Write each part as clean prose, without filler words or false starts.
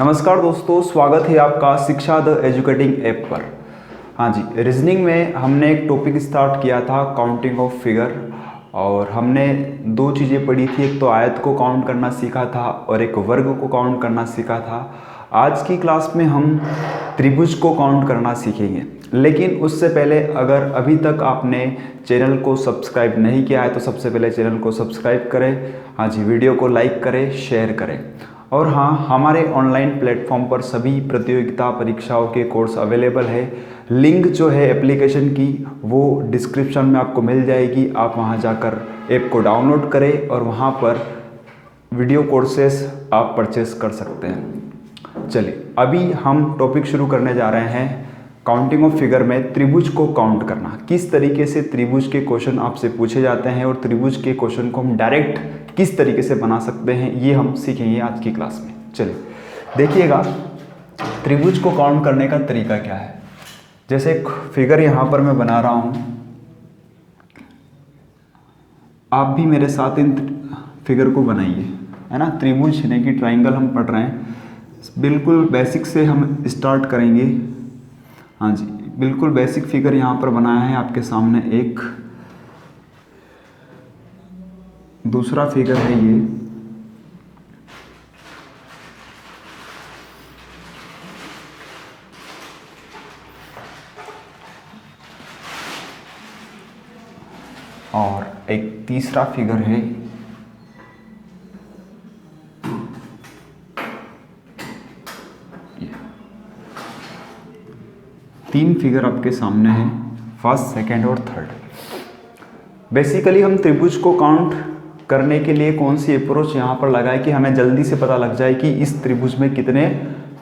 नमस्कार दोस्तों, स्वागत है आपका शिक्षा द एजुकेटिंग ऐप पर। हाँ जी, रीजनिंग में हमने एक टॉपिक स्टार्ट किया था काउंटिंग ऑफ फिगर, और हमने दो चीज़ें पढ़ी थी। एक तो आयत को काउंट करना सीखा था और एक वर्ग को काउंट करना सीखा था। आज की क्लास में हम त्रिभुज को काउंट करना सीखेंगे, लेकिन उससे पहले अगर अभी तक आपने चैनल को सब्सक्राइब नहीं किया है तो सबसे पहले चैनल को सब्सक्राइब करें। हाँ जी, वीडियो को लाइक करें, शेयर करें। और हाँ, हमारे ऑनलाइन प्लेटफॉर्म पर सभी प्रतियोगिता परीक्षाओं के कोर्स अवेलेबल है। लिंक जो है एप्लीकेशन की वो डिस्क्रिप्शन में आपको मिल जाएगी। आप वहाँ जाकर ऐप को डाउनलोड करें और वहाँ पर वीडियो कोर्सेस आप परचेस कर सकते हैं। चलिए, अभी हम टॉपिक शुरू करने जा रहे हैं काउंटिंग ऑफ फिगर में त्रिभुज को काउंट करना। किस तरीके से त्रिभुज के क्वेश्चन आपसे पूछे जाते हैं और त्रिभुज के क्वेश्चन को हम डायरेक्ट किस तरीके से बना सकते हैं, ये हम सीखेंगे आज की क्लास में। चलिए देखिएगा, त्रिभुज को काउंट करने का तरीका क्या है। जैसे एक फिगर यहाँ पर मैं बना रहा हूँ, आप भी मेरे साथ इन फिगर को बनाइए, है ना। त्रिभुज यानी कि ट्राइंगल हम पढ़ रहे हैं, बिल्कुल बेसिक से हम स्टार्ट करेंगे। हाँ जी, बिल्कुल बेसिक फिगर यहाँ पर बनाया है आपके सामने। एक दूसरा फिगर है ये, और एक तीसरा फिगर है ये। तीन फिगर आपके सामने हैं, फर्स्ट, सेकंड और थर्ड। बेसिकली हम त्रिभुज को काउंट करने के लिए कौन सी अप्रोच यहाँ पर लगाए कि हमें जल्दी से पता लग जाए कि इस त्रिभुज में कितने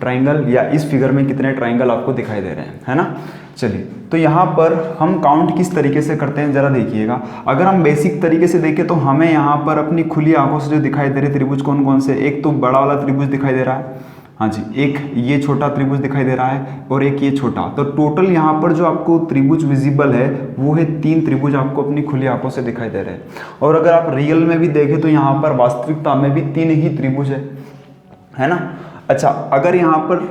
ट्राइंगल या इस फिगर में कितने ट्राइंगल आपको दिखाई दे रहे हैं, है ना। चलिए, तो यहाँ पर हम काउंट किस तरीके से करते हैं ज़रा देखिएगा। अगर हम बेसिक तरीके से देखें तो हमें यहाँ पर अपनी खुली आंखों से जो दिखाई दे रहे त्रिभुज कौन कौन से, एक तो बड़ा वाला त्रिभुज दिखाई दे रहा है, हाँ जी, एक ये छोटा त्रिभुज दिखाई दे रहा है और एक ये छोटा। तो टोटल यहाँ पर जो आपको त्रिभुज विजिबल है वो है 3 त्रिभुज आपको अपनी खुली आंखों से दिखाई दे रहे हैं। और अगर आप रियल में भी देखें तो यहाँ पर वास्तविकता में भी 3 ही त्रिभुज है ना। अच्छा, अगर यहाँ पर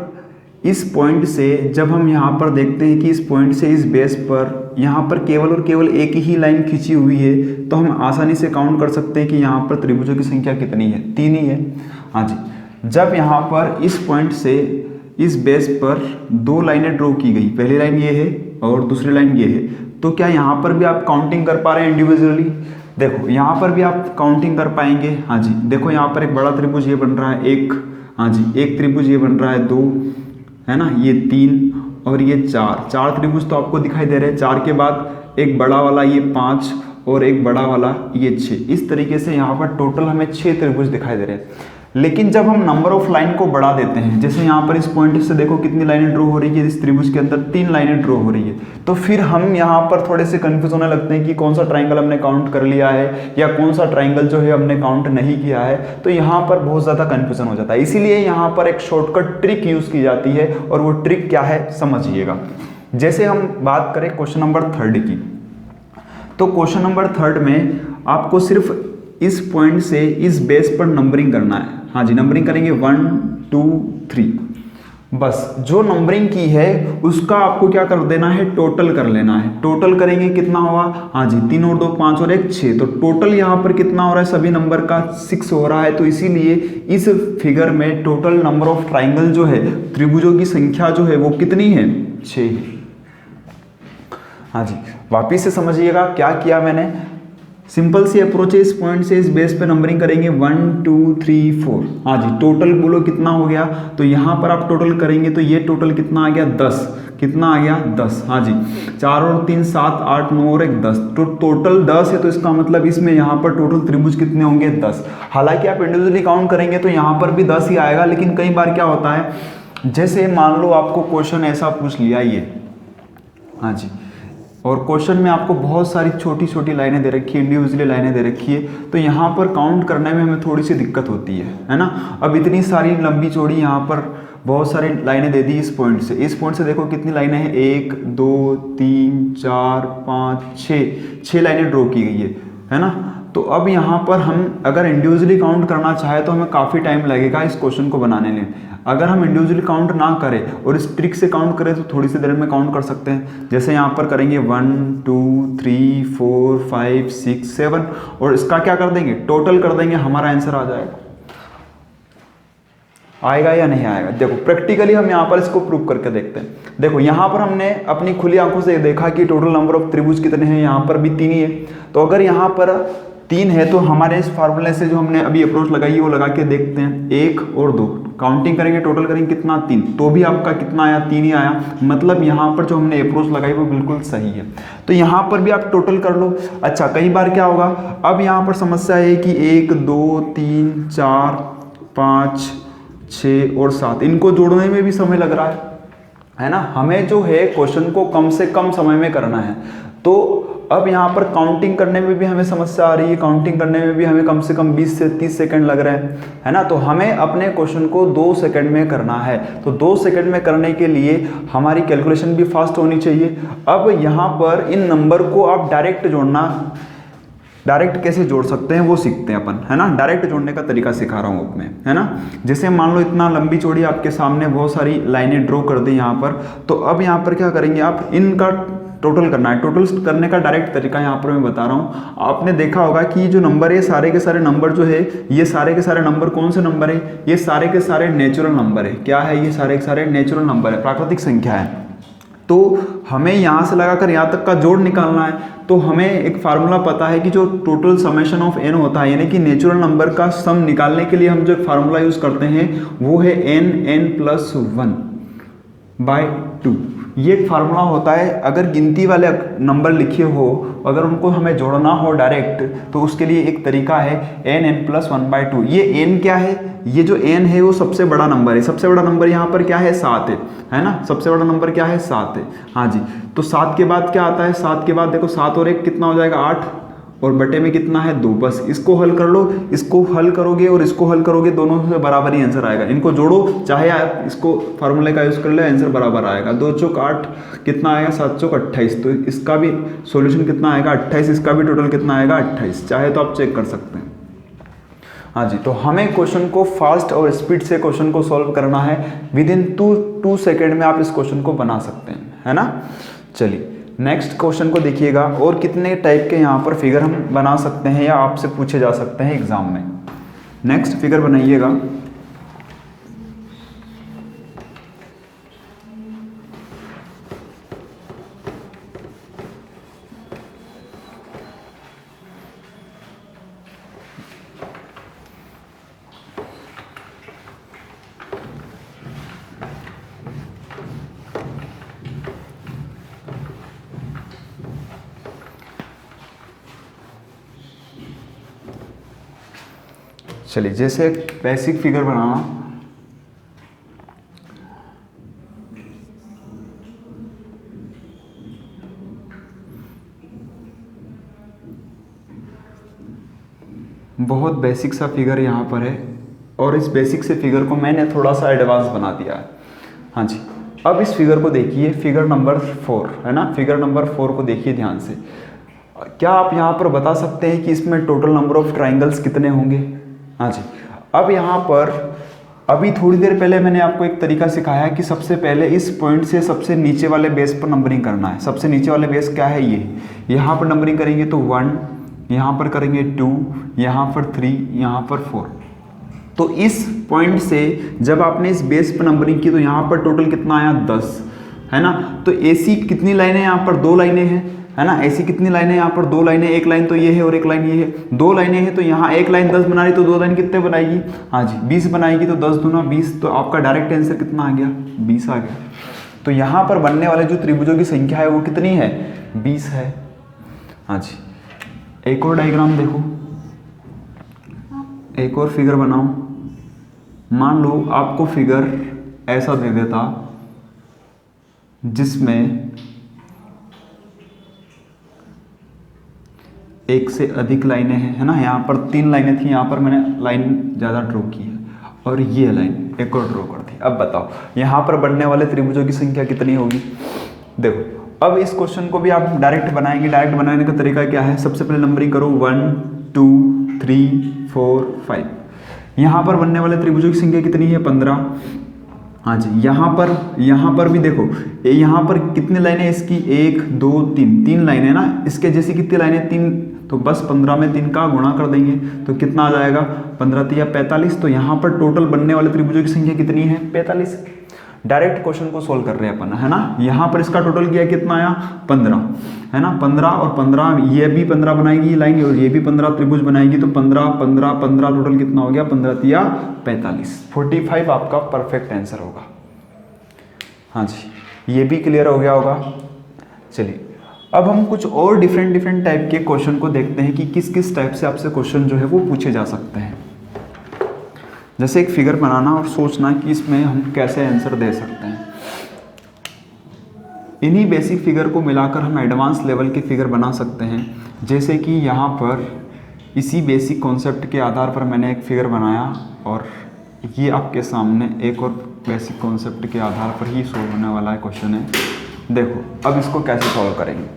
इस पॉइंट से जब हम यहाँ पर देखते हैं कि इस पॉइंट से इस बेस पर यहाँ पर केवल और केवल एक ही लाइन खींची हुई है, तो हम आसानी से काउंट कर सकते हैं कि यहाँ पर त्रिभुजों की संख्या कितनी है, 3 ही है। हाँ जी, जब यहाँ पर इस पॉइंट से इस बेस पर 2 लाइनें ड्रॉ की गई, पहली लाइन ये है और दूसरी लाइन ये है, तो क्या यहाँ पर भी आप काउंटिंग कर पा रहे हैं इंडिविजुअली? देखो यहाँ पर भी आप काउंटिंग कर पाएंगे। हाँ जी, देखो यहाँ पर एक बड़ा त्रिभुज ये बन रहा है, एक, हाँ जी, एक त्रिभुज ये बन रहा है, 2, है ना, ये 3 और ये 4 त्रिभुज तो आपको दिखाई दे रहे हैं। 4 के बाद एक बड़ा वाला ये 5 और एक बड़ा वाला ये 6। इस तरीके से यहाँ पर टोटल हमें 6 त्रिभुज दिखाई दे रहे हैं। लेकिन जब हम नंबर ऑफ लाइन को बढ़ा देते हैं, जैसे यहाँ पर इस पॉइंट से देखो कितनी लाइनें ड्रॉ हो रही है, इस त्रिभुज के अंदर 3 लाइनें ड्रॉ हो रही है, तो फिर हम यहाँ पर थोड़े से कंफ्यूज होने लगते हैं कि कौन सा ट्राइंगल हमने काउंट कर लिया है या कौन सा ट्राइंगल जो है हमने काउंट नहीं किया है। तो यहाँ पर बहुत ज़्यादा कन्फ्यूजन हो जाता है। इसीलिए यहाँ पर एक शॉर्टकट ट्रिक यूज़ की जाती है, और वो ट्रिक क्या है समझिएगा। जैसे हम बात करें क्वेश्चन नंबर 3 की, तो क्वेश्चन नंबर 3 में आपको सिर्फ इस पॉइंट से इस बेस पर नंबरिंग करना है। हाँ जी, नंबरिंग करेंगे 1 2 3, बस जो नंबरिंग की है उसका आपको क्या कर देना है, टोटल कर लेना है। टोटल करेंगे कितना होगा, हाँ जी, 3 और 2 5 और 1 6, तो टोटल यहाँ पर कितना हो रहा है, सभी नंबर का 6 हो रहा है। तो इसीलिए इस फिगर में टोटल नंबर ऑफ ट्राइंगल जो है, त्रिभुजों की संख्या जो है वो कितनी है, 6 है। हाँ जी, वापिस से समझिएगा क्या किया मैंने। सिंपल सी अप्रोच है, इस पॉइंट से इस बेस पे नंबरिंग करेंगे 1 2 3 4। हाँ जी, टोटल बोलो कितना हो गया, तो यहाँ पर आप टोटल करेंगे तो ये टोटल कितना आ गया, 10। कितना आ गया, 10। हाँ जी, 4 और 3 7 8 9 और 1 10, तो टोटल 10 है। तो इसका मतलब इसमें यहाँ पर टोटल त्रिभुज कितने होंगे, 10। हालांकि आप इंडिविजुअली काउंट करेंगे तो यहाँ पर भी 10 ही आएगा, लेकिन कई बार क्या होता है, जैसे मान लो आपको क्वेश्चन ऐसा पूछ लिया ये, हाँ जी, और क्वेश्चन में आपको बहुत सारी छोटी छोटी लाइनें दे रखी है, इंडिविजुअली लाइनें दे रखी है, तो यहाँ पर काउंट करने में हमें थोड़ी सी दिक्कत होती है ना। अब इतनी सारी लंबी चौड़ी यहाँ पर बहुत सारी लाइनें दे दी इस पॉइंट से। इस पॉइंट से देखो कितनी लाइनें हैं, 1 2 3 4 5 6 लाइनें ड्रॉ की गई है ना। तो अब यहाँ पर हम अगर इंडिविजुअली काउंट करना चाहे तो हमें काफ़ी टाइम लगेगा इस क्वेश्चन को बनाने में। अगर हम इंडिविजुअली काउंट ना करें और इस ट्रिक से काउंट करें तो थोड़ी सी देर में काउंट कर सकते हैं। जैसे यहाँ पर करेंगे 1 2 3 4 5 6 7 और इसका क्या कर देंगे, टोटल कर देंगे, हमारा आंसर आ जाएगा। आएगा या नहीं आएगा? देखो प्रैक्टिकली हम यहाँ पर इसको प्रूव करके देखते हैं। देखो यहाँ पर हमने अपनी खुली आंखों से देखा कि टोटल नंबर ऑफ त्रिभुज कितने हैं, यहाँ पर भी 3 ही है। तो अगर यहाँ पर 3 है तो हमारे इस फार्मूले से जो हमने अभी अप्रोच लगाई है वो लगा के देखते हैं। 1 और 2 काउंटिंग करेंगे, टोटल करेंगे कितना, 3, तो भी आपका कितना आया, 3 ही आया। मतलब यहाँ पर जो हमने अप्रोच लगाई वो बिल्कुल सही है। तो यहाँ पर भी आप टोटल कर लो। अच्छा, कई बार क्या होगा, अब यहाँ पर समस्या है कि 1 2 3 4 5 6 और 7 इनको जोड़ने में भी समय लग रहा है ना। हमें जो है क्वेश्चन को कम से कम समय में करना है। तो अब यहाँ पर काउंटिंग करने में भी हमें समस्या आ रही है, काउंटिंग करने में भी हमें कम से कम 20 से 30 सेकंड लग रहे हैं, है ना। तो हमें अपने क्वेश्चन को 2 सेकंड में करना है। तो 2 सेकंड में करने के लिए हमारी कैलकुलेशन भी फास्ट होनी चाहिए। अब यहाँ पर इन नंबर को आप डायरेक्ट जोड़ना, डायरेक्ट कैसे जोड़ सकते हैं वो सीखते हैं अपन, है ना। डायरेक्ट जोड़ने का तरीका सिखा रहा हूँ अब मैं, है ना। जैसे मान लो इतना लंबी चौड़ी आपके सामने बहुत सारी लाइनें ड्रॉ कर दी यहाँ पर। तो अब यहाँ पर क्या करेंगे, आप इनका टोटल करना है। टोटल करने का डायरेक्ट तरीका यहाँ पर मैं बता रहा हूँ। आपने देखा होगा कि जो नंबर है, सारे के सारे नंबर जो है, ये सारे के सारे नंबर कौन से नंबर है, ये सारे के सारे नेचुरल नंबर है। क्या है, ये सारे के सारे नेचुरल नंबर है, प्राकृतिक संख्या है। तो हमें यहाँ से लगाकर यहाँ तक का जोड़ निकालना है। तो हमें एक फार्मूला पता है कि जो टोटल समेशन ऑफ n होता है, यानी कि नेचुरल नंबर का सम निकालने के लिए हम जो फार्मूला यूज करते हैं वो है n+1/2। ये एक फार्मूला होता है। अगर गिनती वाले नंबर लिखे हो, अगर उनको हमें जोड़ना हो डायरेक्ट, तो उसके लिए एक तरीका है n+1/2। ये n क्या है, ये जो n है वो सबसे बड़ा नंबर है। सबसे बड़ा नंबर यहाँ पर क्या है, 7 है ना। सबसे बड़ा नंबर क्या है, 7 है। हाँ जी, तो 7 के बाद क्या आता है, 7 के बाद देखो 7 और 1 कितना हो जाएगा, 8 और बटे में कितना है, 2। बस इसको हल कर लो, इसको हल करोगे और इसको हल करोगे, दोनों से बराबर ही आंसर आएगा। इनको जोड़ो, चाहे आप इसको फार्मूले का यूज कर ले, आंसर बराबर आएगा। 2 चौक 8 कितना आएगा, 7 चौक 28। तो इसका भी सॉल्यूशन कितना आएगा, 28। इसका भी टोटल कितना आएगा, 28। चाहे तो आप चेक कर सकते हैं। हाँ जी, तो हमें क्वेश्चन को फास्ट और स्पीड से क्वेश्चन को सॉल्व करना है। विदिन 2 सेकेंड में आप इस क्वेश्चन को बना सकते हैं, है ना। चलिए नेक्स्ट क्वेश्चन को देखिएगा। और कितने टाइप के यहाँ पर फिगर हम बना सकते हैं या आपसे पूछे जा सकते हैं एग्जाम में। नेक्स्ट फिगर बनाइएगा। चलिए, जैसे एक बेसिक फिगर बनाना। बहुत बेसिक सा फिगर यहाँ पर है और इस बेसिक से फिगर को मैंने थोड़ा सा एडवांस बना दिया है। हाँ जी, अब इस फिगर को देखिए, फिगर नंबर 4 है ना। फिगर नंबर 4 को देखिए ध्यान से। क्या आप यहाँ पर बता सकते हैं कि इसमें टोटल नंबर ऑफ ट्राइंगल्स कितने होंगे? हाँ जी, अब यहाँ पर अभी थोड़ी देर पहले मैंने आपको एक तरीका सिखाया है कि सबसे पहले इस पॉइंट से सबसे नीचे वाले बेस पर नंबरिंग करना है। सबसे नीचे वाले बेस क्या है, ये यहाँ पर नंबरिंग करेंगे तो 1, यहाँ पर करेंगे 2, यहाँ पर 3, यहाँ पर 4। तो इस पॉइंट से जब आपने इस बेस पर नंबरिंग की तो यहाँ पर टोटल कितना आया, 10, है ना। तो ऐसी कितनी लाइनें, यहाँ पर 2 लाइनें हैं, है ना। ऐसी कितनी लाइनें, यहाँ पर 2 लाइनें, एक लाइन तो ये है और एक लाइन ये है। 2 लाइनें हैं तो यहाँ एक लाइन 10 बना रही, तो 2 लाइन कितने बनाएगी, हाँ जी 20 बनाएगी। तो 10 दूना 20, तो आपका डायरेक्ट आंसर कितना आ गया, 20 आ गया। तो यहाँ पर बनने वाले जो त्रिभुजों की संख्या है वो कितनी है, 20 है। हाँ जी, एक और डायग्राम देखो, एक और फिगर बनाओ। मान लो आपको फिगर ऐसा दे देता जिसमें एक से अधिक लाइनें हैं, है ना। यहाँ पर 3 लाइनें थी, यहाँ पर मैंने लाइन ज़्यादा ड्रॉ की है और ये लाइन एक और ड्रॉ कर दी। अब बताओ यहाँ पर बनने वाले त्रिभुजों की संख्या कितनी होगी। देखो अब इस क्वेश्चन को भी आप डायरेक्ट बनाएंगे। डायरेक्ट बनाने का तरीका क्या है, सबसे पहले नंबरिंग करो 1 2 3 4 5। यहाँ पर बनने वाले त्रिभुजों की संख्या कितनी है? 15। हाँ जी, यहाँ पर भी देखो, यहाँ पर कितनी लाइनें इसकी? 1 2 3 लाइनें ना, इसके जैसी कितनी लाइनें? 3। तो बस 15 में 3 का गुणा कर देंगे तो कितना आ जाएगा? 15 तिया 45। तो यहाँ पर टोटल बनने वाले त्रिभुजों की संख्या कितनी है? 45। डायरेक्ट क्वेश्चन को सोल्व कर रहे हैं अपन, है ना। यहाँ पर इसका टोटल किया, कितना आया? 15, है ना। 15 और 15, ये भी 15 बनाएगी लाइन और ये भी 15 त्रिभुज बनाएगी, तो 15 15 15 टोटल कितना हो गया? 15 तिया 45। 45 आपका परफेक्ट आंसर होगा। हाँ जी, ये भी क्लियर हो गया होगा। चलिए अब हम कुछ और डिफरेंट टाइप के क्वेश्चन को देखते हैं कि किस किस टाइप से आपसे क्वेश्चन जो है वो पूछे जा सकते हैं। जैसे एक फिगर बनाना और सोचना कि इसमें हम कैसे आंसर दे सकते हैं। इन्हीं बेसिक फिगर को मिलाकर हम एडवांस लेवल के फिगर बना सकते हैं। जैसे कि यहाँ पर इसी बेसिक कॉन्सेप्ट के आधार पर मैंने एक फिगर बनाया और ये आपके सामने एक और बेसिक कॉन्सेप्ट के आधार पर ही सॉल्व होने वाला है क्वेश्चन है। देखो अब इसको कैसे सॉल्व करेंगे।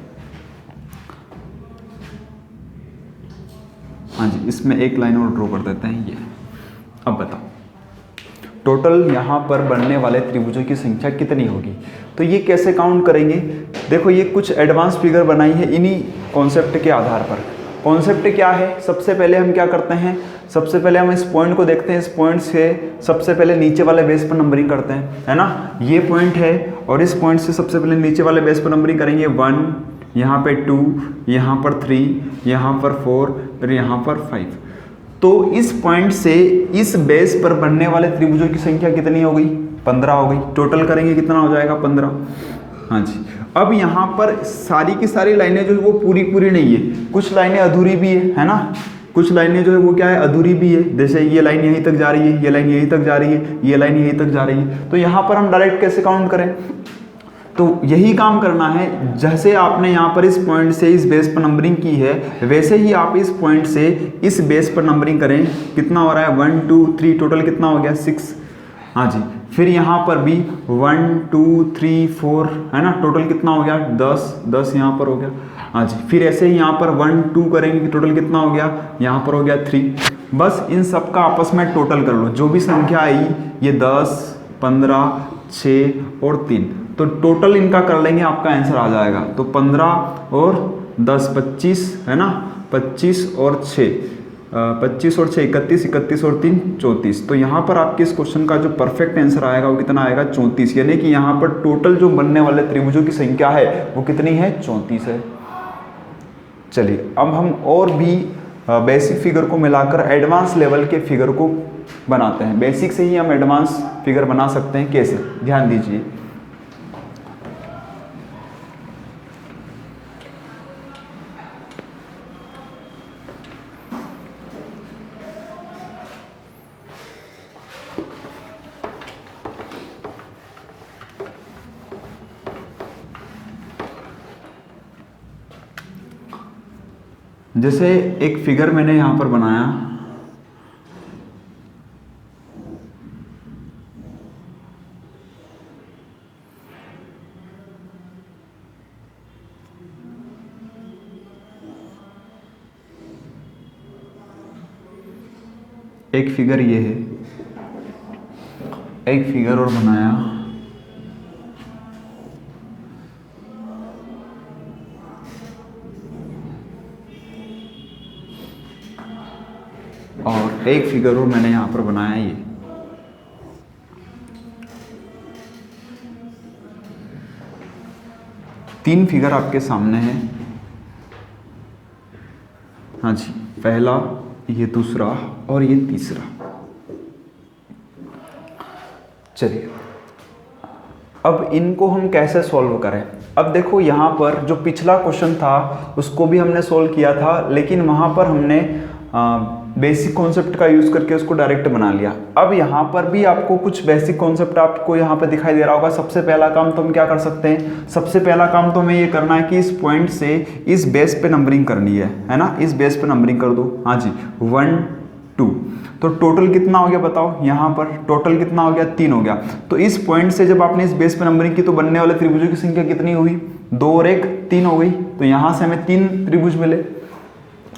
हाँ जी, इसमें एक लाइन और ड्रॉ कर देते हैं ये। अब बताओ टोटल यहाँ पर बनने वाले त्रिभुजों की संख्या कितनी होगी? तो ये कैसे काउंट करेंगे? देखो ये कुछ एडवांस फिगर बनाई है इन्हीं कॉन्सेप्ट के आधार पर। कॉन्सेप्ट क्या है? सबसे पहले हम क्या करते हैं, सबसे पहले हम इस पॉइंट को देखते हैं। इस पॉइंट से सबसे पहले नीचे वाले बेस पर नंबरिंग करते हैं, है ना। ये पॉइंट है और इस पॉइंट से सबसे पहले नीचे वाले बेस पर नंबरिंग करेंगे। 1, यहाँ पे 2, यहाँ पर 3, यहाँ पर 4, फिर यहाँ पर 5। तो इस पॉइंट से इस बेस पर बनने वाले त्रिभुजों की संख्या कितनी हो गई? 15 हो गई। टोटल करेंगे कितना हो जाएगा? 15। हाँ जी, अब यहाँ पर सारी की सारी लाइनें जो है वो पूरी नहीं है, कुछ लाइनें अधूरी भी है ना। कुछ लाइनें जो है वो क्या है? अधूरी भी है। जैसे ये लाइन यहीं तक जा रही है, ये लाइन यहीं तक जा रही है, ये लाइन यहीं तक जा रही है। तो यहाँ पर हम डायरेक्ट कैसे काउंट करें? तो यही काम करना है। जैसे आपने यहाँ पर इस पॉइंट से इस बेस पर नंबरिंग की है, वैसे ही आप इस पॉइंट से इस बेस पर नंबरिंग करें। कितना हो रहा है? 1 2 3, टोटल कितना हो गया? 6। हाँ जी, फिर यहाँ पर भी 1 2 3 4, है ना। टोटल कितना हो गया? 10 यहाँ पर हो गया। हाँ जी, फिर ऐसे ही यहाँ पर 1 2 करेंगे कि टोटल कितना हो गया? यहाँ पर हो गया 3। बस इन सब का आपस में टोटल कर लो, जो भी संख्या आई, ये 10 15 6 और 3, तो टोटल इनका कर लेंगे, आपका आंसर आ जाएगा। तो 15 और 10 25, है ना। 25 और 6 25 और 6 31, 31 और 3 34। तो यहाँ पर आपके इस क्वेश्चन का जो परफेक्ट आंसर आएगा वो कितना आएगा? 34। यानी कि यहाँ पर टोटल जो बनने वाले त्रिभुजों की संख्या है वो कितनी है? 34 है। चलिए अब हम और भी बेसिक फिगर को मिलाकर एडवांस लेवल के फिगर को बनाते हैं। बेसिक से ही हम एडवांस फिगर बना सकते हैं। कैसे? ध्यान दीजिए। जैसे एक फिगर मैंने यहाँ पर बनाया, एक फिगर ये है, एक फिगर और बनाया, और एक फिगर और मैंने यहां पर बनाया ये। तीन फिगर आपके सामने है। हाँ जी, पहला, ये दूसरा और ये तीसरा। चलिए अब इनको हम कैसे सॉल्व करें। अब देखो यहाँ पर जो पिछला क्वेश्चन था उसको भी हमने सॉल्व किया था, लेकिन वहाँ पर हमने बेसिक कॉन्सेप्ट का यूज़ करके उसको डायरेक्ट बना लिया। अब यहाँ पर भी आपको कुछ बेसिक कॉन्सेप्ट आपको यहाँ पर दिखाई दे रहा होगा। सबसे पहला काम तो हम क्या कर सकते हैं, सबसे पहला काम तो हमें ये करना है कि इस पॉइंट से इस बेस पे नंबरिंग करनी है ना। इस बेस पे नंबरिंग कर दो। हाँ जी, 1 2, तो टोटल कितना हो गया बताओ। यहाँ पर टोटल कितना हो गया, 3 हो गया। तो इस पॉइंट से जब आपने इस बेस पे नंबरिंग की तो बनने वाले त्रिभुजों की संख्या कितनी हुई, 2 और 1 3 हो गई। तो यहाँ से हमें 3 त्रिभुज मिले।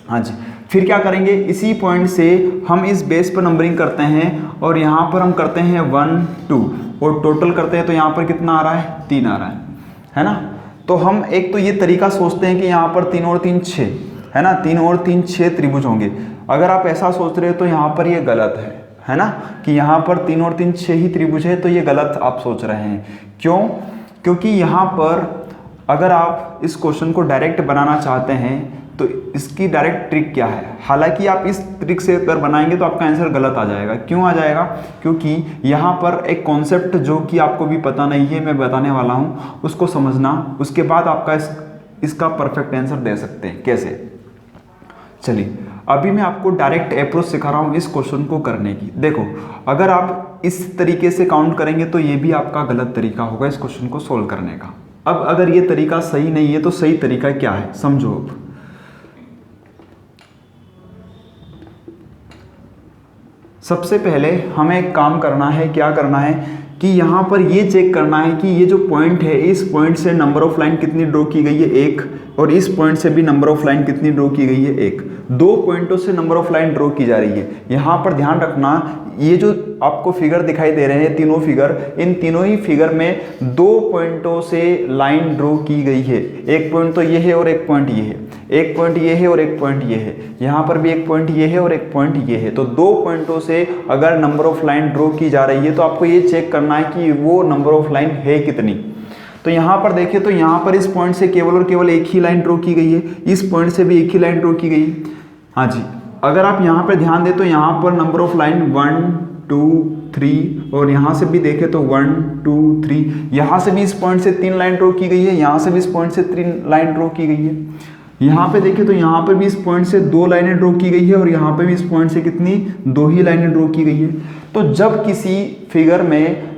हाँ जी, फिर क्या करेंगे, इसी पॉइंट से हम इस बेस पर नंबरिंग करते हैं और यहाँ पर हम करते हैं 1 2 और टोटल करते हैं तो यहाँ पर कितना आ रहा है, 3 आ रहा है ना। तो हम एक तो ये तरीका सोचते हैं कि यहाँ पर 3 और 3 6 है ना, 3 और 3 6 त्रिभुज होंगे। अगर आप ऐसा सोच रहे हो तो यहाँ पर ये गलत है ना, कि यहाँ पर 3 और 3 6 ही त्रिभुज है, तो ये गलत आप सोच रहे हैं। क्यों? क्योंकि यहाँ पर अगर आप इस क्वेश्चन को डायरेक्ट बनाना चाहते हैं तो इसकी डायरेक्ट ट्रिक क्या है। हालांकि आप इस ट्रिक से अगर बनाएंगे तो आपका आंसर गलत आ जाएगा। क्यों आ जाएगा? क्योंकि यहाँ पर एक कॉन्सेप्ट जो कि आपको भी पता नहीं है, मैं बताने वाला हूँ, उसको समझना, उसके बाद आपका इसका परफेक्ट आंसर दे सकते हैं। कैसे? चलिए अभी मैं आपको डायरेक्ट अप्रोच सिखा रहा हूँ इस क्वेश्चन को करने की। देखो, अगर आप इस तरीके से काउंट करेंगे तो ये भी आपका गलत तरीका होगा इस क्वेश्चन को सोल्व करने का। अब अगर ये तरीका सही नहीं है तो सही तरीका क्या है, समझो। अब सबसे पहले हमें एक काम करना है, क्या करना है कि यहाँ पर ये चेक करना है कि ये जो पॉइंट है, इस पॉइंट से नंबर ऑफ लाइन कितनी ड्रॉ की गई है, 1, और इस पॉइंट से भी नंबर ऑफ लाइन कितनी ड्रॉ की गई है, 1। 2 पॉइंटों से नंबर ऑफ लाइन ड्रॉ की जा रही है। यहाँ पर ध्यान रखना, ये जो आपको फिगर दिखाई दे रहे हैं, तीनों फिगर, इन तीनों ही फिगर में 2 पॉइंटों से लाइन ड्रॉ की गई है। एक पॉइंट तो ये है और एक पॉइंट ये है, एक पॉइंट ये है और एक पॉइंट ये है, यहाँ पर भी एक पॉइंट ये है और एक पॉइंट ये है। तो 2 पॉइंटों से अगर नंबर ऑफ लाइन ड्रॉ की जा रही है तो आपको ये चेक करना है कि वो नंबर ऑफ लाइन है कितनी। तो यहाँ पर देखिए, तो यहाँ पर इस पॉइंट से केवल और केवल एक ही लाइन ड्रॉ की गई है, इस पॉइंट से भी एक ही लाइन ड्रॉ की गई। हाँ जी, अगर आप यहाँ पर ध्यान दें तो यहाँ पर नंबर ऑफ लाइन 1 2 3, और यहाँ से भी देखें तो 1 2 3, यहाँ से भी इस पॉइंट से 3 लाइन ड्रॉ की गई है, यहाँ से भी इस पॉइंट से 3 लाइन ड्रॉ की गई है। यहाँ पे देखें तो यहाँ पर भी इस पॉइंट से 2 लाइनें ड्रॉ की गई है, और यहाँ पे भी इस पॉइंट से कितनी, 2 ही लाइनें ड्रॉ की गई है। तो जब किसी फिगर में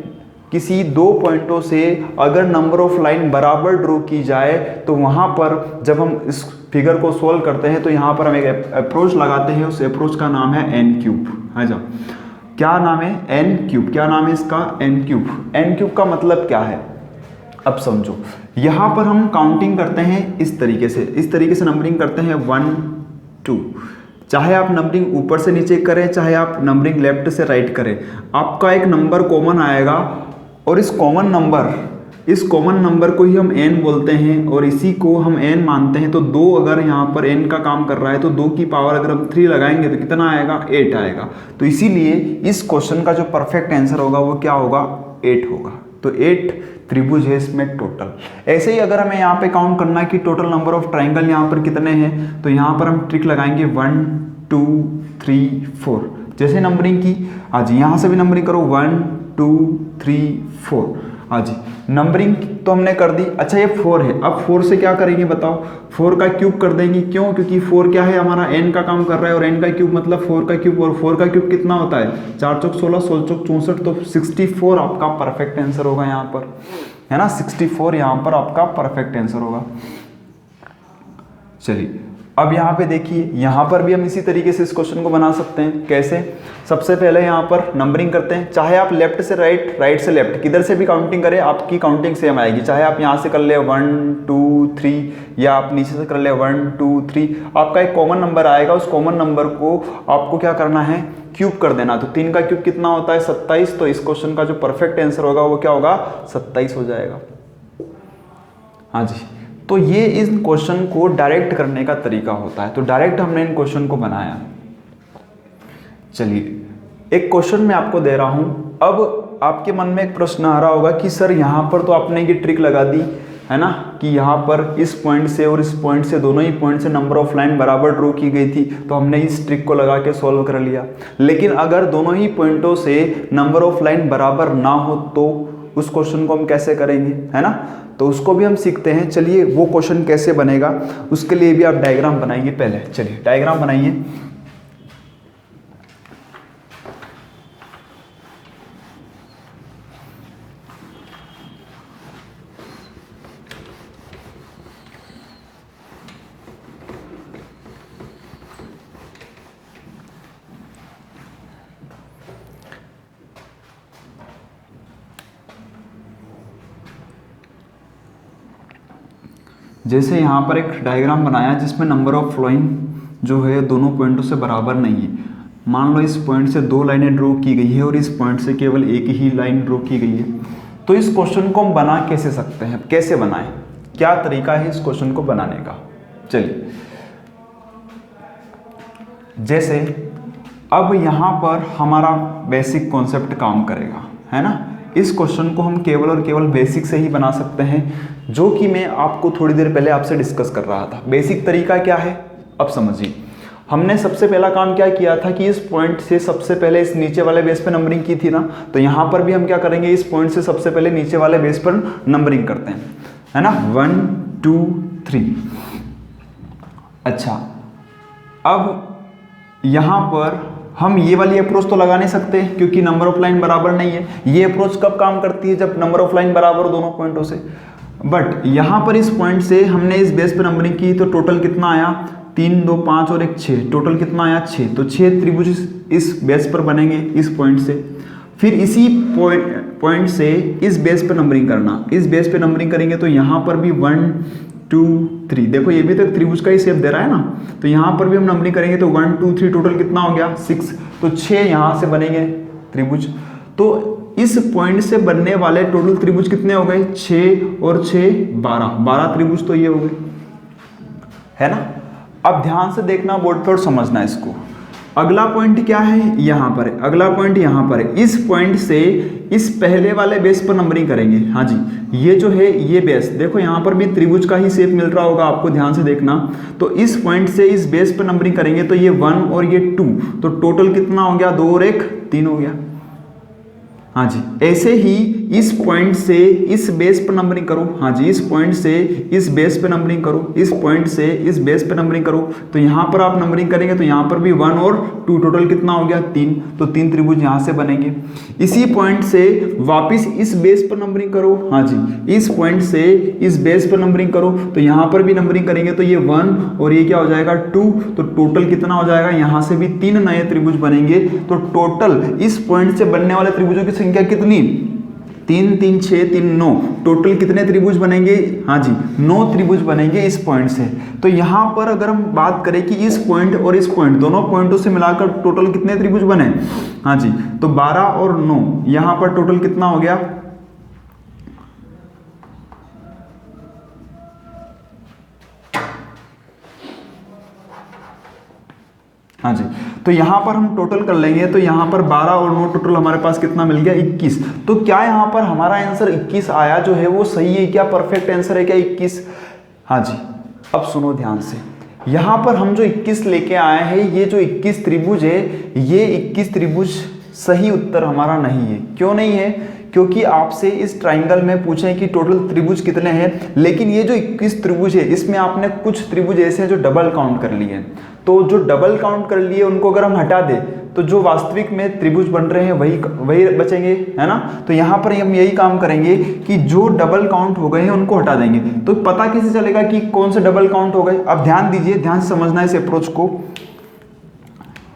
किसी 2 पॉइंटों से अगर नंबर ऑफ लाइन बराबर ड्रॉ की जाए तो वहाँ पर जब हम इस फिगर को सॉल्व करते हैं तो यहाँ पर हम एक अप्रोच लगाते हैं, उस अप्रोच का नाम है n क्यूब। हाँ जाओ, क्या नाम है, n क्यूब। क्या नाम है इसका, n क्यूब। n क्यूब का मतलब क्या है, अब समझो। यहाँ पर हम काउंटिंग करते हैं इस तरीके से नंबरिंग करते हैं 1 2। चाहे आप नंबरिंग ऊपर से नीचे करें, चाहे आप नंबरिंग लेफ्ट से राइट करें, आपका एक नंबर कॉमन आएगा, और इस कॉमन नंबर को ही हम n बोलते हैं, और इसी को हम n मानते हैं। तो 2 अगर यहाँ पर n का काम कर रहा है तो 2 की पावर अगर हम 3 लगाएंगे तो कितना आएगा, 8 आएगा। तो इसीलिए इस क्वेश्चन का जो परफेक्ट आंसर होगा वो क्या होगा, 8 होगा। तो 8 त्रिभुज है इसमें टोटल। ऐसे ही अगर हमें यहाँ पे काउंट करना है कि टोटल नंबर ऑफ ट्राइंगल यहाँ पर कितने हैं, तो यहाँ पर हम ट्रिक लगाएंगे 1 2 3 4, जैसे नंबरिंग की। हाँ जी, यहाँ से भी नंबरिंग करो 1 2 3 4। हाँ जी, नंबरिंग तो हमने कर दी। अच्छा, ये 4 है, अब 4 से क्या करेंगे बताओ, 4 का क्यूब कर देंगे। क्यों? क्योंकि 4 क्या है, हमारा n का काम कर रहा है, और n का क्यूब मतलब 4 का क्यूब, और 4 का क्यूब कितना होता है, 4 चौक 16, 16 चौक 64, तो 64 आपका परफेक्ट आंसर होगा यहाँ पर, है ना। 64 यहाँ पर आपका परफेक्ट आंसर होगा। चलिए अब यहाँ पे देखिए, यहाँ पर भी हम इसी तरीके से इस क्वेश्चन को बना सकते हैं। कैसे? सबसे पहले यहाँ पर नंबरिंग करते हैं, चाहे आप लेफ्ट से राइट, राइट से लेफ्ट, किधर से भी काउंटिंग करें आपकी काउंटिंग सेम आएगी। चाहे आप यहाँ से कर ले 1 2 3, या आप नीचे से कर ले 1 2 3, आपका एक कॉमन नंबर आएगा। उस कॉमन नंबर को आपको क्या करना है, क्यूब कर देना। तो 3 का क्यूब कितना होता है, 27। तो इस क्वेश्चन का जो परफेक्ट आंसर होगा वो क्या होगा, 27 हो जाएगा। हाँ जी, तो ये इस क्वेश्चन को डायरेक्ट करने का तरीका होता है। तो डायरेक्ट हमने इन क्वेश्चन को बनाया। चलिए एक क्वेश्चन मैं आपको दे रहा हूं। अब आपके मन में एक प्रश्न आ रहा होगा कि सर यहाँ पर तो आपने ये ट्रिक लगा दी है ना, कि यहाँ पर इस पॉइंट से और इस पॉइंट से, दोनों ही पॉइंट से नंबर ऑफ लाइन बराबर ड्रॉ की गई थी, तो हमने इस ट्रिक को लगा के सॉल्व कर लिया। लेकिन अगर दोनों ही पॉइंटों से नंबर ऑफ लाइन बराबर ना हो तो उस क्वेश्चन को हम कैसे करेंगे, है ना। तो उसको भी हम सीखते हैं। चलिए वो क्वेश्चन कैसे बनेगा उसके लिए भी आप डायग्राम बनाइए। पहले चलिए डायग्राम बनाइए। जैसे यहाँ पर एक डायग्राम बनाया जिसमें नंबर ऑफ फ्लोइंग जो है दोनों पॉइंटों से बराबर नहीं है। मान लो इस पॉइंट से 2 लाइनें ड्रॉ की गई है और इस पॉइंट से केवल एक ही लाइन ड्रॉ की गई है, तो इस क्वेश्चन को हम बना कैसे सकते हैं, कैसे बनाएं, क्या तरीका है इस क्वेश्चन को बनाने का। चलिए, जैसे अब यहाँ पर हमारा बेसिक कॉन्सेप्ट काम करेगा, है ना। इस क्वेश्चन को हम केवल और केवल बेसिक से ही बना सकते हैं, जो कि मैं आपको थोड़ी देर पहले आपसे डिस्कस कर रहा था। बेसिक तरीका क्या है, अब समझिए। हमने सबसे पहला काम क्या किया था कि इस पॉइंट से सबसे पहले इस नीचे वाले बेस पे नंबरिंग की थी ना, तो यहाँ पर भी हम क्या करेंगे, इस पॉइंट से सबसे पहले नीचे वाले बेस पर नंबरिंग करते हैं, है ना, 1 2 3। अच्छा, अब यहाँ पर हम ये वाली अप्रोच तो लगा नहीं सकते क्योंकि नंबर ऑफ लाइन बराबर नहीं है। ये अप्रोच कब काम करती है, जब नंबर ऑफ लाइन बराबर हो दोनों पॉइंटों से। बट यहाँ पर इस पॉइंट से हमने इस बेस पर नंबरिंग की तो टोटल कितना आया, 3 2 5 और 1 6, टोटल कितना आया 6। तो 6 त्रिभुज इस बेस पर बनेंगे इस पॉइंट से। फिर इसी पॉइंट से इस बेस पर नंबरिंग करना, इस बेस पे नंबरिंग करेंगे तो यहाँ पर भी 1 2 3, देखो ये भी तो त्रिभुज का ही शेप दे रहा है ना, तो यहाँ पर भी हम नंबरिंग करेंगे तो 1 2 3, टोटल कितना हो गया 6। तो 6 यहाँ से बनेंगे त्रिभुज। तो इस पॉइंट से बनने वाले टोटल त्रिभुज कितने हो गए, 6 और 6 12 त्रिभुज तो ये हो गए, है ना। अब ध्यान से देखना बोर्ड पर और समझना इसको। अगला पॉइंट क्या है, यहाँ पर है, अगला पॉइंट यहाँ पर है। इस पॉइंट से इस पहले वाले बेस पर नंबरिंग करेंगे। हाँ जी, ये जो है ये बेस, देखो यहाँ पर भी त्रिभुज का ही शेप मिल रहा होगा आपको, ध्यान से देखना। तो इस पॉइंट से इस बेस पर नंबरिंग करेंगे तो ये 1 और ये 2, तो टोटल कितना हो गया, 2 और 1 3 हो गया। हाँ जी, ऐसे ही इस पॉइंट से इस बेस पर नंबरिंग करो। हाँ जी, इस पॉइंट से इस बेस पे नंबरिंग करो, इस पॉइंट से इस बेस पे नंबरिंग करो। तो यहाँ पर आप नंबरिंग करेंगे तो यहाँ पर भी 1 और 2, टोटल कितना हो गया 3, तो 3 त्रिभुज यहाँ से बनेंगे। इसी पॉइंट से वापिस इस बेस पर नंबरिंग करो। हाँ जी, इस पॉइंट से इस बेस पर नंबरिंग करो तो यहाँ पर भी नंबरिंग करेंगे तो ये 1 और ये क्या हो जाएगा 2, तो टोटल कितना हो जाएगा, यहाँ से भी 3 नए त्रिभुज बनेंगे। तो टोटल इस पॉइंट से बनने वाले त्रिभुजों की संख्या कितनी, 3 3 6 3 9, टोटल कितने त्रिभुज बनेंगे, हाँ जी 9 त्रिभुज बनेंगे इस पॉइंट से। तो यहाँ पर अगर हम बात करें कि इस पॉइंट और इस पॉइंट दोनों पॉइंटों से मिलाकर टोटल कितने त्रिभुज बने, हाँ जी, तो 12 और 9, यहाँ पर टोटल कितना हो गया, हाँ जी, तो यहाँ पर हम टोटल कर लेंगे तो यहाँ पर 12 और 9, टोटल हमारे पास कितना मिल गया 21। तो क्या यहाँ पर हमारा आंसर 21 आया जो है वो सही है क्या, परफेक्ट आंसर है क्या 21? हाँ जी, अब सुनो ध्यान से, यहाँ पर हम जो 21 लेके आए हैं, ये जो 21 त्रिभुज है, ये 21 त्रिभुज सही उत्तर हमारा नहीं है। क्यों नहीं है? क्योंकि आपसे इस ट्राइंगल में पूछें कि टोटल त्रिभुज कितने हैं, लेकिन ये जो 21 त्रिभुज है इसमें आपने कुछ त्रिभुज ऐसे हैं जो डबल काउंट कर लिए हैं। तो जो डबल काउंट कर लिए उनको अगर हम हटा दें तो जो वास्तविक में त्रिभुज बन रहे हैं वही बचेंगे, है ना। तो यहाँ पर हम यही काम करेंगे कि जो डबल काउंट हो गए हैं उनको हटा देंगे। तो पता कैसे चलेगा कि कौन से डबल काउंट हो गए? अब ध्यान दीजिए, ध्यान से समझना इस अप्रोच को।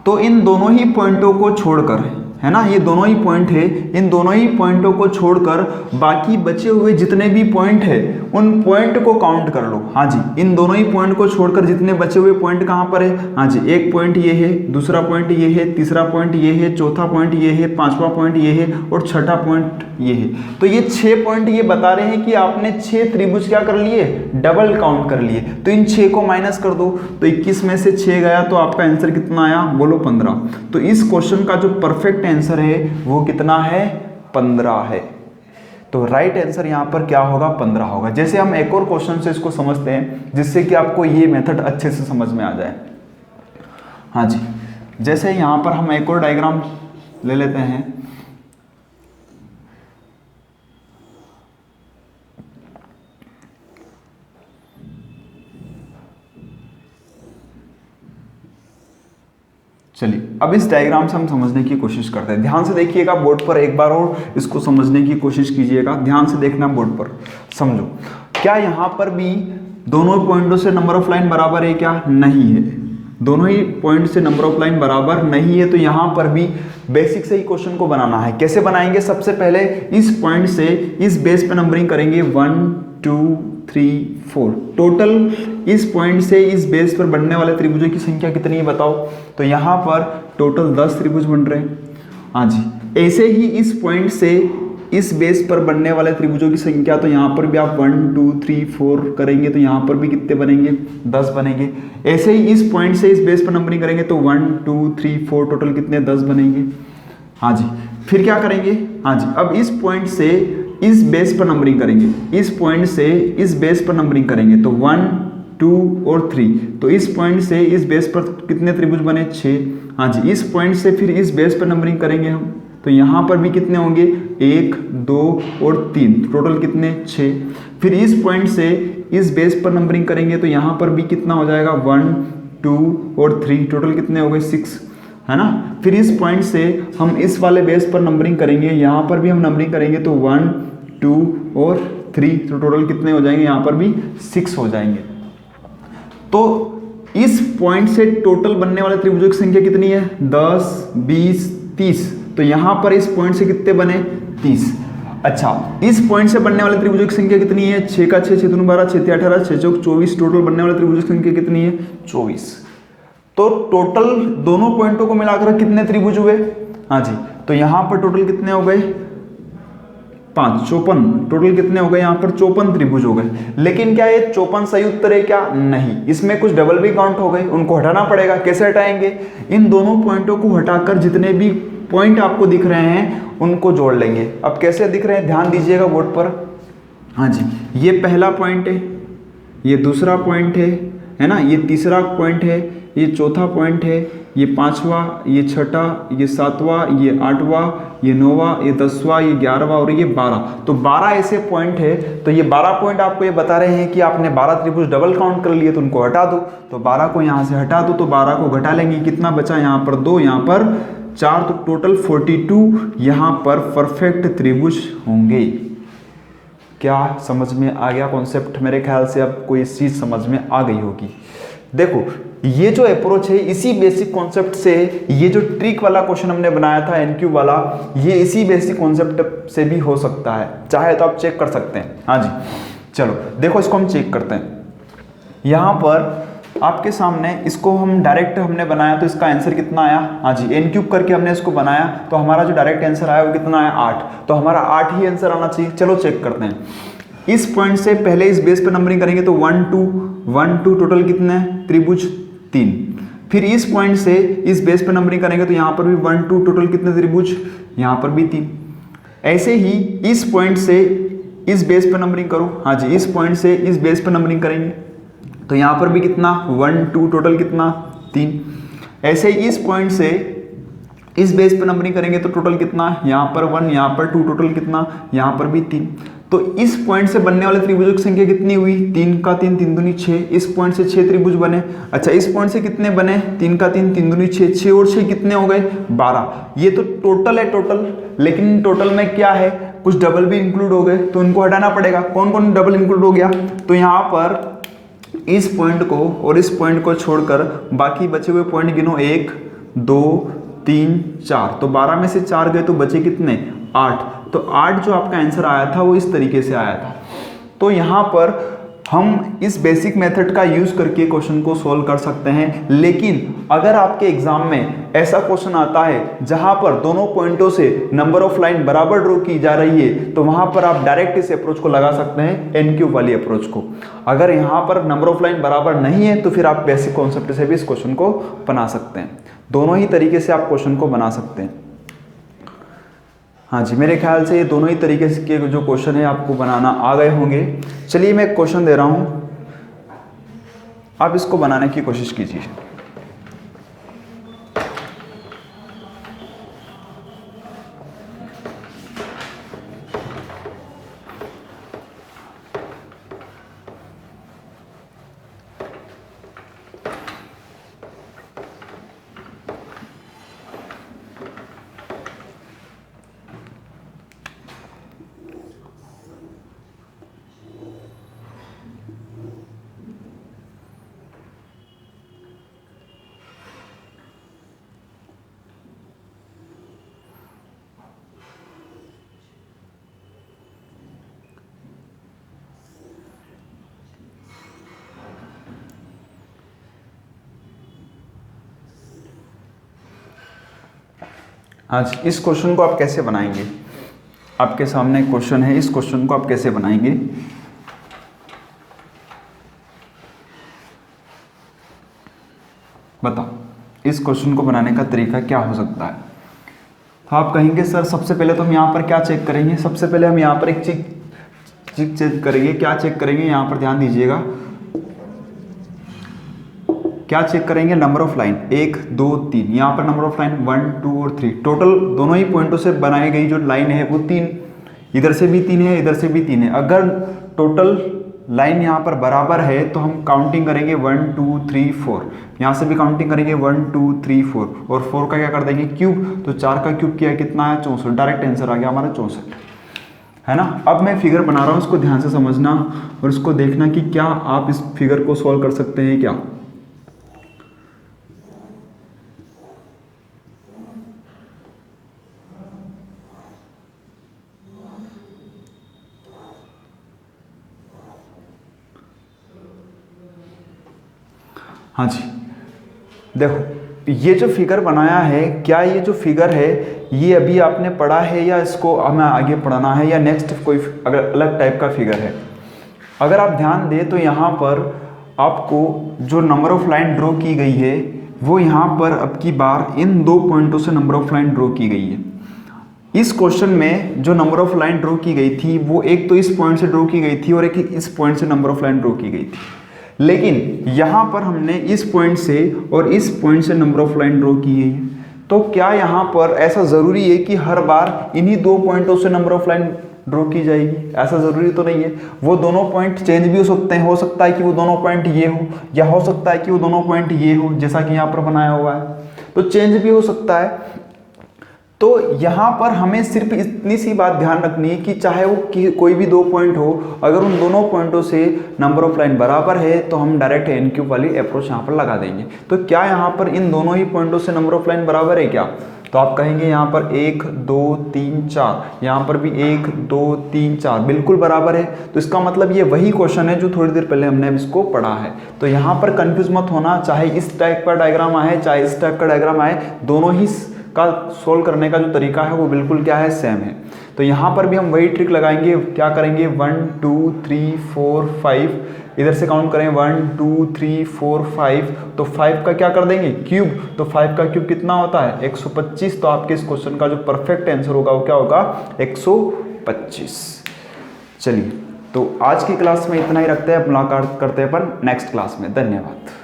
तो इन दोनों ही पॉइंटों को छोड़कर, है ना, ये दोनों ही पॉइंट है, इन दोनों ही पॉइंटों को छोड़कर बाकी बचे हुए जितने भी पॉइंट है उन पॉइंट को काउंट कर लो। हाँ जी, इन दोनों ही पॉइंट को छोड़कर जितने बचे हुए पॉइंट कहाँ पर है? हाँ जी, एक पॉइंट ये है, दूसरा पॉइंट ये है, तीसरा पॉइंट ये है, चौथा पॉइंट ये है, पांचवा पॉइंट ये है और छठा पॉइंट ये है। तो ये 6 पॉइंट ये बता रहे हैं कि आपने 6 त्रिभुज क्या कर लिए? डबल काउंट कर लिए। तो इन 6 को माइनस कर दो, तो 21 में से 6 गया तो आपका आंसर कितना आया? बोलो 15। तो इस क्वेश्चन का जो परफेक्ट आंसर है वो कितना है? 15 है। तो राइट आंसर यहां पर क्या होगा? 15 होगा। जैसे हम एक और क्वेश्चन से इसको समझते हैं जिससे कि आपको ये मेथड अच्छे से समझ में आ जाए। हाँ जी, जैसे यहां पर हम एक और डायग्राम ले लेते हैं। चलिए, अब इस डायग्राम से हम समझने की कोशिश करते हैं। ध्यान से देखिएगा बोर्ड पर, एक बार और इसको समझने की कोशिश कीजिएगा। ध्यान से देखना बोर्ड पर, समझो। क्या यहाँ पर भी दोनों पॉइंटों से नंबर ऑफ लाइन बराबर है क्या? नहीं है। दोनों ही पॉइंट से नंबर ऑफ लाइन बराबर नहीं है। तो यहाँ पर भी बेसिक से ही क्वेश्चन को बनाना है। कैसे बनाएंगे? सबसे पहले इस पॉइंट से इस बेस पे नंबरिंग करेंगे 1 2 3 4 टोटल इस पॉइंट से इस बेस पर बनने वाले त्रिभुजों की संख्या कितनी है बताओ। तो यहाँ पर टोटल 10 त्रिभुज बन रहे हैं। हाँ जी, ऐसे ही इस पॉइंट से इस बेस पर बनने वाले त्रिभुजों की संख्या, तो यहाँ पर भी आप 1 2 3 4 करेंगे तो यहाँ पर भी कितने बनेंगे, 10 बनेंगे। ऐसे ही इस पॉइंट से इस बेस पर नंबरिंग करेंगे तो 1 2 3 4 टोटल कितने, 10 बनेंगे। हाँ जी, फिर क्या करेंगे, हाँ जी, अब इस पॉइंट से इस बेस पर नंबरिंग करेंगे, इस पॉइंट से इस बेस पर नंबरिंग करेंगे तो 1 2 और 3, तो इस पॉइंट से इस बेस पर कितने त्रिभुज बने, 6। हाँ जी, इस पॉइंट से फिर इस बेस पर नंबरिंग करेंगे हम, तो यहाँ पर भी कितने होंगे, 1 2 और 3, टोटल कितने, 6। फिर इस पॉइंट से इस बेस पर नंबरिंग करेंगे तो यहाँ पर भी कितना हो जाएगा, 1 2 और 3, टोटल कितने हो गए, 6, है ना। फिर इस पॉइंट से हम इस वाले बेस पर नंबरिंग करेंगे, यहाँ पर भी हम नंबरिंग करेंगे तो 1 2 और 3, तो टोटल कितने हो जाएंगे, यहाँ पर भी 6 हो जाएंगे। तो इस पॉइंट से टोटल बनने वाले त्रिभुजों की संख्या कितनी है, 10 20 30, तो यहाँ पर इस पॉइंट से कितने बने, 30। अच्छा, इस पॉइंट से बनने वाले त्रिभुजों की संख्या कितनी है, 6 का 6 6 दूनी 12 6 3 18 6 चौक 24, टोटल बनने वाले त्रिभुजों की संख्या कितनी है, 24। तो टोटल दोनों पॉइंटों को मिलाकर कितने त्रिभुज हुए, हाँ जी, तो यहां पर टोटल कितने हो गए, 5 54, टोटल कितने हो गए, यहां पर 54 त्रिभुज हो गए। लेकिन क्या ये 54 सही उत्तर है क्या, नहीं, इसमें कुछ डबल भी काउंट हो गए, उनको हटाना पड़ेगा। कैसे हटाएंगे, इन दोनों पॉइंटों को हटाकर जितने भी पॉइंट आपको दिख रहे हैं उनको जोड़ लेंगे। अब कैसे दिख रहे हैं, ध्यान दीजिएगा बोर्ड पर। हाँ जी, ये पहला पॉइंट है, ये दूसरा पॉइंट है ना, ये तीसरा पॉइंट है, ये चौथा पॉइंट है, ये पांचवा, ये छठा, ये सातवां, ये आठवां, ये नौवां, ये 10वां, ये 11वां और ये 12। तो 12 ऐसे पॉइंट है। तो ये 12 पॉइंट आपको ये बता रहे हैं कि आपने 12 त्रिभुज डबल काउंट कर लिए तो उनको हटा दो। तो 12 को यहाँ से हटा दो तो 12 को घटा लेंगे, कितना बचा, यहाँ पर 2, यहाँ पर 4, तो टोटल 42 यहाँ पर परफेक्ट त्रिभुज होंगे। क्या समझ में आ गया कॉन्सेप्ट, मेरे ख्याल से अब कोई चीज समझ में आ गई होगी। देखो, ये जो अप्रोच है, इसी बेसिक कॉन्सेप्ट से ये जो ट्रिक वाला क्वेश्चन हमने बनाया था एनक्यू वाला, ये इसी बेसिक कॉन्सेप्ट से भी हो सकता है, चाहे तो आप चेक कर सकते हैं। हाँ जी, चलो देखो इसको हम चेक करते हैं। यहाँ पर आपके सामने इसको हम डायरेक्ट हमने बनाया तो इसका आंसर कितना आया, हाँ जी, n क्यूब करके हमने इसको बनाया तो हमारा जो डायरेक्ट आंसर आया वो कितना आया, 8। तो हमारा 8 ही आंसर आना चाहिए। चलो चेक करते हैं। इस पॉइंट से पहले इस बेस पर नंबरिंग करेंगे तो 1 2 टोटल कितने त्रिभुज, 3। फिर इस पॉइंट से इस बेस पर नंबरिंग करेंगे तो यहाँ पर भी 1 2 टोटल कितने त्रिभुज, यहाँ पर भी 3। ऐसे ही इस पॉइंट से इस बेस पर नंबरिंग करो, हाँ जी, इस पॉइंट से इस बेस पर नंबरिंग करेंगे तो यहाँ पर भी कितना, 1 2 टोटल कितना, 3। ऐसे ही इस पॉइंट से इस बेस पर नंबरिंग करेंगे तो टोटल कितना, यहाँ पर 1 यहाँ पर 2, टोटल कितना, यहाँ पर भी 3। तो इस पॉइंट से बनने वाले त्रिभुजों की संख्या कितनी हुई, 3 का 3 3 दूनी 6। इस पॉइंट से 6 त्रिभुज बने। अच्छा, इस पॉइंट से कितने बने, 3 का 3 3 दूनी 6, 6 और 6 कितने हो गए, 12। ये तो टोटल है टोटल, लेकिन टोटल में क्या है, कुछ डबल भी इंक्लूड हो गए तो उनको हटाना पड़ेगा। कौन कौन डबल इंक्लूड हो गया, तो यहाँ पर इस पॉइंट को और इस पॉइंट को छोड़कर बाकी बचे हुए पॉइंट गिनो, 1 2 3 4, तो 12 में से 4 गए तो बचे कितने, 8। तो 8 जो आपका आंसर आया था वो इस तरीके से आया था। तो यहाँ पर हम इस बेसिक मेथड का यूज करके क्वेश्चन को सॉल्व कर सकते हैं। लेकिन अगर आपके एग्जाम में ऐसा क्वेश्चन आता है जहां पर दोनों पॉइंटों से नंबर ऑफ लाइन बराबर ड्रॉ की जा रही है तो वहां पर आप डायरेक्ट इस अप्रोच को लगा सकते हैं, एन क्यूब वाली अप्रोच को। अगर यहां पर नंबर ऑफ लाइन बराबर नहीं है तो फिर आप बेसिक कॉन्सेप्ट से भी इस क्वेश्चन को बना सकते हैं। दोनों ही तरीके से आप क्वेश्चन को बना सकते हैं। हाँ जी, मेरे ख्याल से ये दोनों ही तरीके के जो क्वेश्चन है आपको बनाना आ गए होंगे। चलिए मैं एक क्वेश्चन दे रहा हूँ, आप इसको बनाने की कोशिश कीजिए। हाँ जी, इस क्वेश्चन को आप कैसे बनाएंगे? आपके सामने क्वेश्चन है, इस क्वेश्चन को आप कैसे बनाएंगे? बताओ, इस क्वेश्चन को बनाने का तरीका क्या हो सकता है? तो आप कहेंगे सर सबसे पहले तो हम यहाँ पर क्या चेक करेंगे? सबसे पहले हम यहाँ पर एक चीज चेक करेंगे। क्या चेक करेंगे? यहाँ पर ध्यान दीजिएगा, क्या चेक करेंगे? Number of line, 1 2 3। यहाँ पर नंबर ऑफ लाइन 1 2 और 3, टोटल दोनों ही पॉइंटों से बनाई गई जो लाइन है वो 3, इधर से भी 3 है, इधर से भी 3 है। अगर टोटल लाइन यहाँ पर बराबर है तो हम काउंटिंग करेंगे 1 2 3 4, यहाँ से भी काउंटिंग करेंगे 1 2 3 4, और 4 का क्या कर देंगे? क्यूब। तो 4 का क्यूब किया है कितना है? 64। डायरेक्ट आंसर आ गया हमारा 64, है ना। अब मैं फिगर बना रहा हूँ, इसको ध्यान से समझना और इसको देखना कि क्या आप इस फिगर को सॉल्व कर सकते हैं क्या। हाँ जी, देखो ये जो फिगर बनाया है, क्या ये जो फिगर है ये अभी आपने पढ़ा है या इसको हमें आगे पढ़ना है, या नेक्स्ट कोई अगर अलग टाइप का फिगर है? अगर आप ध्यान दें तो यहाँ पर आपको जो नंबर ऑफ लाइन ड्रॉ की गई है वो यहाँ पर अब की बार इन 2 पॉइंटों से नंबर ऑफ लाइन ड्रॉ की गई है। इस क्वेश्चन में जो नंबर ऑफ लाइन ड्रॉ की गई थी वो एक तो इस पॉइंट से ड्रॉ की गई थी और एक इस पॉइंट से नंबर ऑफ लाइन ड्रॉ की गई थी, लेकिन यहाँ पर हमने इस पॉइंट से और इस पॉइंट से नंबर ऑफ लाइन ड्रॉ की है। तो क्या यहाँ पर ऐसा ज़रूरी है कि हर बार इन्हीं 2 पॉइंटों से नंबर ऑफ लाइन ड्रॉ की जाएगी? ऐसा ज़रूरी तो नहीं है। वो दोनों पॉइंट चेंज भी हो सकते हैं, हो सकता है कि वो दोनों पॉइंट ये हो, या हो सकता है कि वो दोनों पॉइंट ये हो, जैसा कि यहाँ पर बनाया हुआ है, तो चेंज भी हो सकता है। तो यहाँ पर हमें सिर्फ इतनी सी बात ध्यान रखनी है कि चाहे वो कोई भी 2 पॉइंट हो, अगर उन दोनों पॉइंटों से नंबर ऑफ लाइन बराबर है तो हम डायरेक्ट एन क्यूब वाली अप्रोच यहाँ पर लगा देंगे। तो क्या यहाँ पर इन दोनों ही पॉइंटों से नंबर ऑफ लाइन बराबर है क्या? तो आप कहेंगे यहाँ पर 1 2 3 4, यहाँ पर भी 1 2 3 4 बिल्कुल बराबर है। तो इसका मतलब ये वही क्वेश्चन है जो थोड़ी देर पहले हमने इसको पढ़ा है। तो यहाँ पर कंफ्यूज मत होना, चाहे इस टाइप का डायग्राम आए चाहे इस टाइप का डायग्राम आए, दोनों ही का सोल्व करने का जो तरीका है वो बिल्कुल क्या है? सेम है। तो यहाँ पर भी हम वही ट्रिक लगाएंगे। क्या करेंगे? 1 2 3 4 5, इधर से काउंट करें 1 2 3 4 5, तो 5 का क्या कर देंगे? क्यूब। तो 5 का क्यूब कितना होता है? 125। तो आपके इस क्वेश्चन का जो परफेक्ट आंसर होगा वो क्या होगा? 125। चलिए, तो आज की क्लास में इतना ही रखते हैं, मुलाकात करते हैं अपन नेक्स्ट क्लास में। धन्यवाद।